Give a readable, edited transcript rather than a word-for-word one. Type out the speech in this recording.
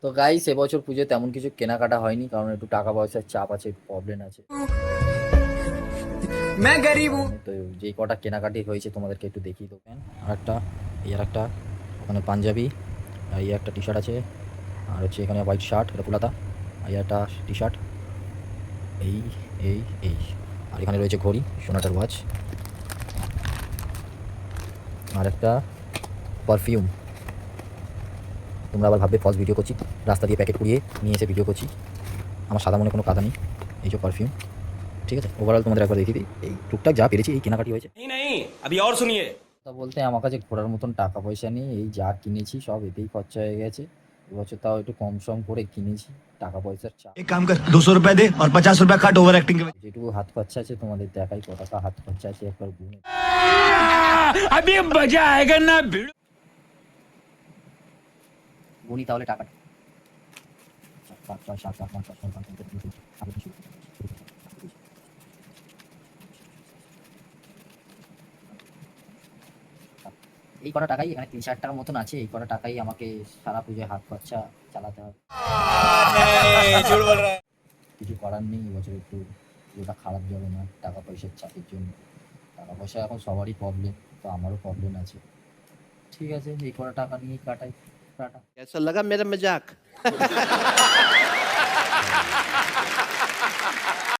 তো গাইস এবছর পুজোয় তেমন কিছু কেনাকাটা হয়নি, কারণ একটু টাকা পয়সার চাপ আছে, একটু প্রবলেম আছে। তো যেই কটা কেনাকাটি হয়েছে তোমাদেরকে একটু দেখিয়ে দেবেন। আরেকটা আর একটা ওখানে পাঞ্জাবি, আর এই একটা টি শার্ট আছে, আর হচ্ছে এখানে হোয়াইট শার্ট, এটা পুলাতা, আর এই একটা টি শার্ট, এই এই এই আর এখানে রয়েছে ঘড়ি, সোনাটার ওয়াচ, আর একটা পারফিউম। তোমরা আবার ভাববে ফলস ভিডিও করছি, রাস্তা দিয়ে প্যাকেট কুড়িয়ে নিয়ে এসে ভিডিও করছি। আমার সাদা মনে কোনো কাদা নেই, এই যে পারফিউম। ঠিক আছে, ওভারঅল তোমাদের একবার দেখিয়ে দিই। এই টুকটাক যা পেরেছি এই কেনাকাটি হয়েছে। তা বলতে আমার কাছে ঘোরার মতন টাকা পয়সা নেই, এই যা কিনেছি সব এতেই খরচা হয়ে গেছে। এবছর তাও একটু কম সম করে কিনেছি, টাকা পয়সার চাপ। एक काम कर 200 रुपए दे और 50 रुपए काट ओवर एक्टिंग के যেটুকু হাত খরচা আছে তোমাদের দেখাই, ক টাকা হাত খরচা আছে একবার গুনে। গুনি তাহলে টাকাটা। 5, 6, 7, 8, 9, 10, 11, 12, 13, 14, 15, 16, 17, 18, 19, এই কটা টাকাই এখানে 3-4 টাকার মতন আছে, এই কটা টাকাই আমাকে সারা পুজোয় হাত খরচা চালাতে হবে। কিছু করার নেই, এবছর একটু পুজোটা খারাপ যাবে না টাকা পয়সার চাপের জন্য। টাকা পয়সা এখন সবারই প্রবলেম, তো আমারও প্রবলেম আছে। ঠিক আছে, এই কটা টাকা নিয়েই কাটাই। টাটা। कैसा लगा मेरा मजाक?